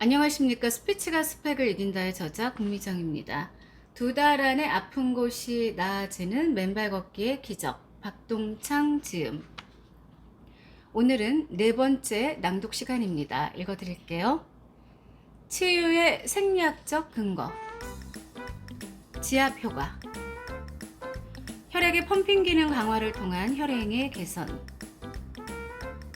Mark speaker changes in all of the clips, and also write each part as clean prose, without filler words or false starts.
Speaker 1: 안녕하십니까. 스피치가 스펙을 이긴다의 저자 국미정입니다. 2달 안에 아픈 곳이 나아지는 맨발 걷기의 기적, 박동창 지음. 오늘은 네 번째 낭독 시간입니다. 읽어드릴게요. 치유의 생리학적 근거. 지압 효과. 혈액의 펌핑 기능 강화를 통한 혈행의 개선.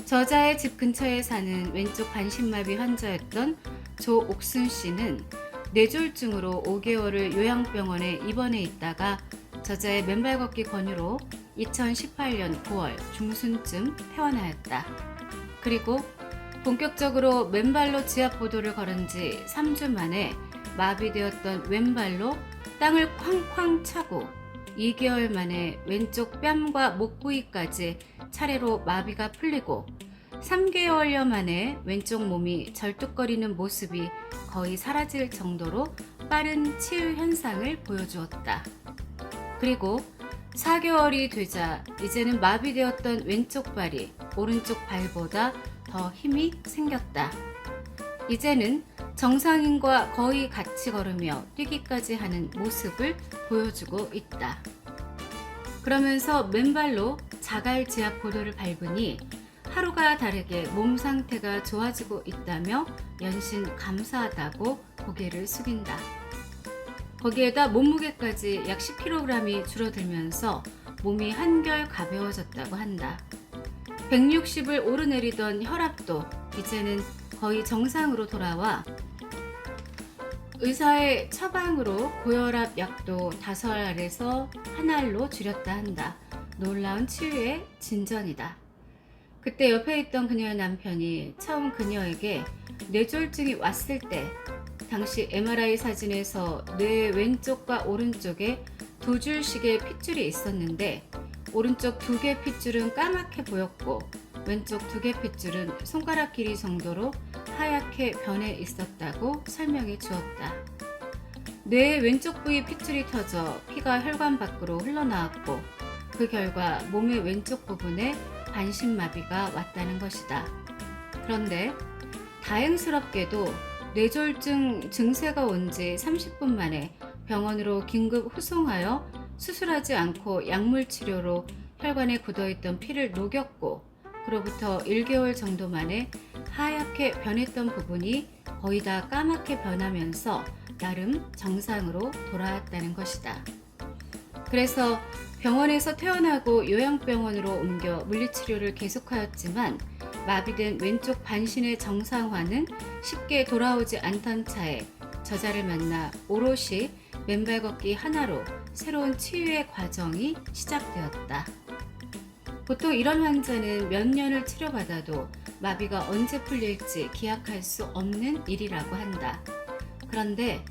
Speaker 1: 저자의 집 근처에 사는 왼쪽 반신마비 환자였던 조옥순 씨는 뇌졸중으로 5개월을 요양병원에 입원해 있다가 저자의 맨발 걷기 권유로 2018년 9월 중순쯤 퇴원하였다. 그리고 본격적으로 맨발로 지압 보도를 걸은 지 3주 만에 마비되었던 왼발로 땅을 쾅쾅 차고 2개월 만에 왼쪽 뺨과 목 부위까지 차례로 마비가 풀리고 3개월여 만에 왼쪽 몸이 절뚝거리는 모습이 거의 사라질 정도로 빠른 치유 현상을 보여주었다. 그리고 4개월이 되자 이제는 마비되었던 왼쪽 발이 오른쪽 발보다 더 힘이 생겼다. 이제는 정상인과 거의 같이 걸으며 뛰기까지 하는 모습을 보여주고 있다. 그러면서 맨발로 자갈 지압 보도를 밟으니 하루가 다르게 몸 상태가 좋아지고 있다며 연신 감사하다고 고개를 숙인다. 거기에다 몸무게까지 약 10kg이 줄어들면서 몸이 한결 가벼워졌다고 한다. 160을 오르내리던 혈압도 이제는 거의 정상으로 돌아와 의사의 처방으로 고혈압 약도 5알에서 1알로 줄였다 한다. 놀라운 치유의 진전이다. 그때 옆에 있던 그녀의 남편이 처음 그녀에게 뇌졸중이 왔을 때 당시 MRI 사진에서 뇌 왼쪽과 오른쪽에 2줄씩의 핏줄이 있었는데 오른쪽 2개 핏줄은 까맣게 보였고 왼쪽 2개 핏줄은 손가락 길이 정도로 하얗게 변해 있었다고 설명해 주었다. 뇌의 왼쪽 부위 핏줄이 터져 피가 혈관 밖으로 흘러나왔고 그 결과 몸의 왼쪽 부분에 반신마비가 왔다는 것이다. 그런데 다행스럽게도 뇌졸중 증세가 온 지 30분 만에 병원으로 긴급 후송하여 수술하지 않고 약물 치료로 혈관에 굳어있던 피를 녹였고 그로부터 1개월 정도 만에 하얗게 변했던 부분이 거의 다 까맣게 변하면서 나름 정상으로 돌아왔다는 것이다. 그래서 병원에서 퇴원하고 요양병원으로 옮겨 물리치료를 계속하였지만 마비된 왼쪽 반신의 정상화는 쉽게 돌아오지 않던 차에 저자를 만나 오롯이 맨발 걷기 하나로 새로운 치유의 과정이 시작되었다. 보통 이런 환자는 몇 년을 치료받아도 마비가 언제 풀릴지 기약할 수 없는 일이라고 한다. 그런데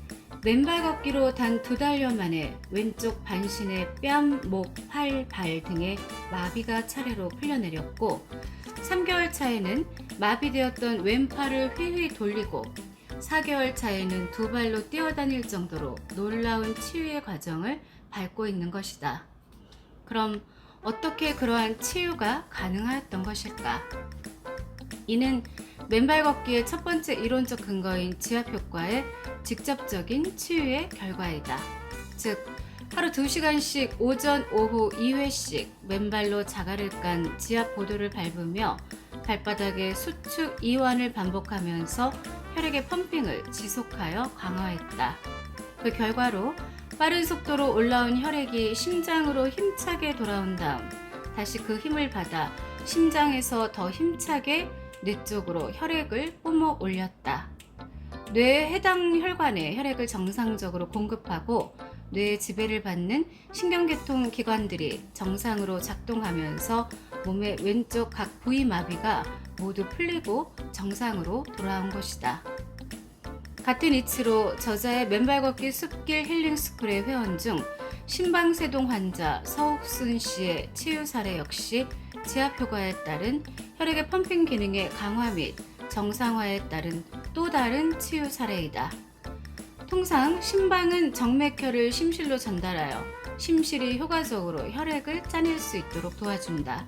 Speaker 1: 맨발 걷기로 단 2달여 만에 왼쪽 반신의 뺨, 목, 팔, 발 등의 마비가 차례로 풀려내렸고 3개월 차에는 마비되었던 왼팔을 휘휘 돌리고 4개월 차에는 2발로 뛰어다닐 정도로 놀라운 치유의 과정을 밟고 있는 것이다. 그럼 어떻게 그러한 치유가 가능하였던 것일까? 이는 맨발 걷기의 첫 번째 이론적 근거인 지압 효과의 직접적인 치유의 결과이다. 즉, 하루 2시간씩 오전, 오후 2회씩 맨발로 자갈을 깐 지압 보도를 밟으며 발바닥에 수축 이완을 반복하면서 혈액의 펌핑을 지속하여 강화했다. 그 결과로 빠른 속도로 올라온 혈액이 심장으로 힘차게 돌아온 다음 다시 그 힘을 받아 심장에서 더 힘차게 뇌 쪽으로 혈액을 뿜어 올렸다. 뇌의 해당 혈관에 혈액을 정상적으로 공급하고 뇌의 지배를 받는 신경계통 기관들이 정상으로 작동하면서 몸의 왼쪽 각 부위 마비가 모두 풀리고 정상으로 돌아온 것이다. 같은 이치로 저자의 맨발 걷기 숲길 힐링 스쿨의 회원 중 심방세동 환자 서옥순 씨의 치유 사례 역시 지압 효과에 따른 혈액의 펌핑 기능의 강화 및 정상화에 따른 또 다른 치유 사례이다. 통상 심방은 정맥혈을 심실로 전달하여 심실이 효과적으로 혈액을 짜낼 수 있도록 도와준다.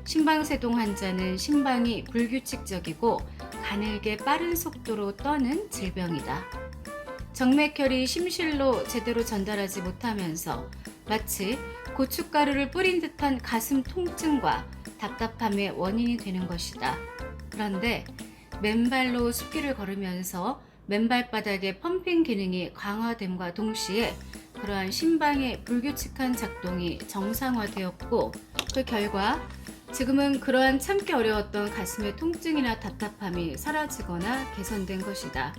Speaker 1: 심방세동 환자는 심방이 불규칙적이고 가늘게 빠른 속도로 떠는 질병이다. 정맥혈이 심실로 제대로 전달하지 못하면서 마치 고춧가루를 뿌린 듯한 가슴 통증과 답답함의 원인이 되는 것이다. 그런데 맨발로 숲길을 걸으면서 맨발바닥의 펌핑 기능이 강화됨과 동시에 그러한 심방의 불규칙한 작동이 정상화되었고, 그 결과 지금은 그러한 참기 어려웠던 가슴의 통증이나 답답함이 사라지거나 개선된 것이다.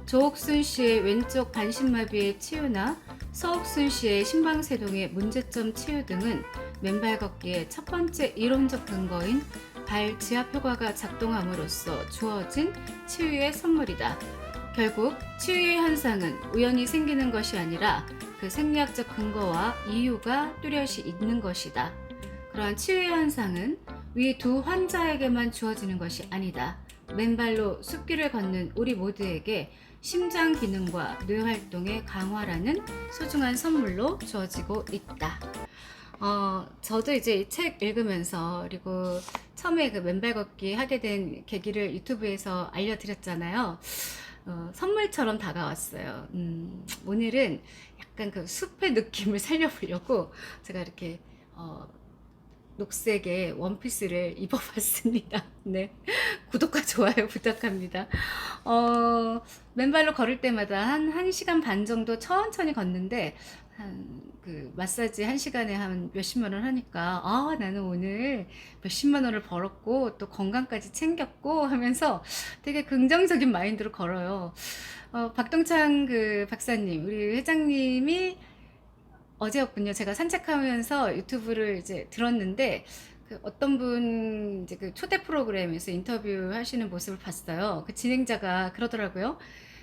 Speaker 1: 조옥순 씨의 왼쪽 반신마비의 치유나 서옥순 씨의 심방세동의 문제점 치유 등은 맨발 걷기의 첫 번째 이론적 근거인 발지압 효과가 작동함으로써 주어진 치유의 선물이다. 결국 치유의 현상은 우연히 생기는 것이 아니라 그 생리학적 근거와 이유가 뚜렷이 있는 것이다. 그러한 치유의 현상은 위 두 환자에게만 주어지는 것이 아니다. 맨발로 숲길을 걷는 우리 모두에게 심장 기능과 뇌활동의 강화라는 소중한 선물로 주어지고 있다. 저도 이제 이 책 읽으면서, 그리고 처음에 그 맨발 걷기 하게 된 계기를 유튜브에서 알려드렸잖아요. 선물처럼 다가왔어요. 오늘은 약간 그 숲의 느낌을 살려보려고 제가 이렇게 녹색의 원피스를 입어봤습니다. 네. 구독과 좋아요 부탁합니다. 맨발로 걸을 때마다 한 1시간 반 정도 천천히 걷는데, 그 마사지 1시간에 한 몇십만 원 하니까, 나는 오늘 몇십만 원을 벌었고 또 건강까지 챙겼고 하면서 되게 긍정적인 마인드로 걸어요. 박동창 그 박사님, 우리 회장님이 어제였군요. 제가 산책하면서 유튜브를 이제 들었는데, 그 어떤 분 이제 그 초대 프로그램에서 인터뷰 하시는 모습을 봤어요. 그 진행자가 그러더라고요.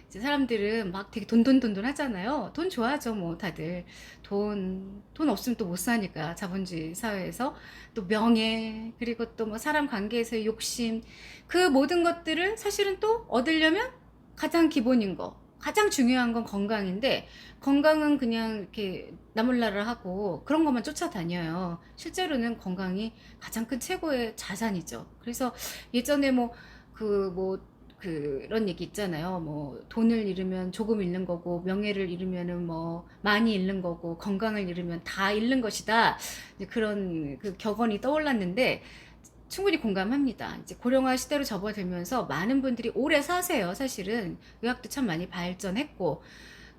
Speaker 1: 이제 사람들은 막 되게 돈돈 하잖아요. 돈 좋아하죠, 뭐 다들. 돈 없으면 또 못 사니까, 자본주의 사회에서. 또 명예, 그리고 또 뭐 사람 관계에서의 욕심, 그 모든 것들을 사실은 또 얻으려면 가장 기본인 거, 가장 중요한 건 건강인데, 건강은 그냥 이렇게 나몰라라 하고 그런 것만 쫓아다녀요. 실제로는 건강이 가장 큰 최고의 자산이죠. 그래서 예전에 그런 얘기 있잖아요. 뭐 돈을 잃으면 조금 잃는 거고, 명예를 잃으면은 뭐 많이 잃는 거고, 건강을 잃으면 다 잃는 것이다. 이제 그런 그 격언이 떠올랐는데, 충분히 공감합니다. 이제 고령화 시대로 접어들면서 많은 분들이 오래 사세요. 사실은 의학도 참 많이 발전했고,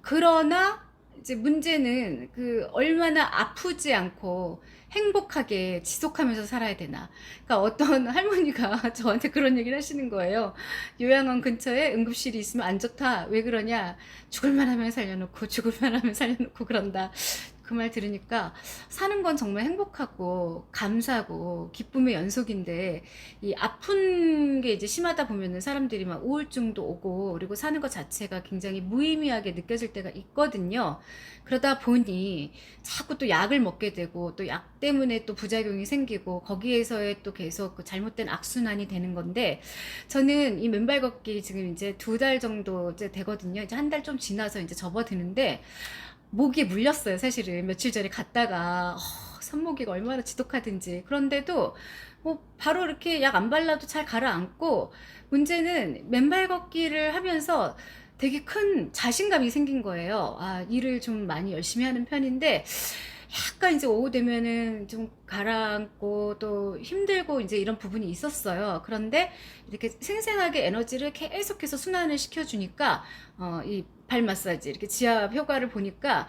Speaker 1: 그러나 이제 문제는 그 얼마나 아프지 않고 행복하게 지속하면서 살아야 되나. 그러니까 어떤 할머니가 저한테 그런 얘기를 하시는 거예요. 요양원 근처에 응급실이 있으면 안 좋다. 왜 그러냐? 죽을만 하면 살려놓고 죽을만 하면 살려놓고 그런다. 그 말 들으니까 사는 건 정말 행복하고 감사하고 기쁨의 연속인데, 이 아픈 게 이제 심하다 보면은 사람들이 막 우울증도 오고, 그리고 사는 것 자체가 굉장히 무의미하게 느껴질 때가 있거든요. 그러다 보니 자꾸 또 약을 먹게 되고, 또 약 때문에 또 부작용이 생기고, 거기에서의 또 계속 그 잘못된 악순환이 되는 건데, 저는 이 맨발 걷기 지금 이제 2달 정도 이제 되거든요. 이제 한 달 좀 지나서 이제 접어드는데, 모기에 물렸어요. 사실은 며칠 전에 갔다가 산모기가 얼마나 지독하든지. 그런데도 뭐 바로 이렇게 약 안 발라도 잘 가라앉고, 문제는 맨발 걷기를 하면서 되게 큰 자신감이 생긴 거예요. 일을 좀 많이 열심히 하는 편인데, 약간 이제 오후 되면은 좀 가라앉고 또 힘들고 이제 이런 부분이 있었어요. 그런데 이렇게 생생하게 에너지를 계속해서 순환을 시켜주니까, 이 발 마사지, 이렇게 지압 효과를 보니까,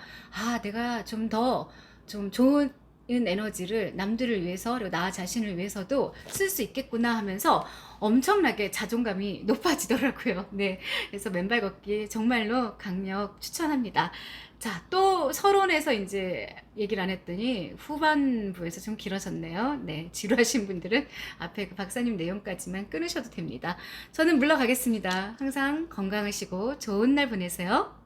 Speaker 1: 내가 좀 더 좀 좋은 에너지를 남들을 위해서, 그리고 나 자신을 위해서도 쓸 수 있겠구나 하면서 엄청나게 자존감이 높아지더라고요. 네. 그래서 맨발 걷기 정말로 강력 추천합니다. 자, 또 서론에서 이제 얘기를 안 했더니 후반부에서 좀 길어졌네요. 네. 지루하신 분들은 앞에 그 박사님 내용까지만 끊으셔도 됩니다. 저는 물러가겠습니다. 항상 건강하시고 좋은 날 보내세요.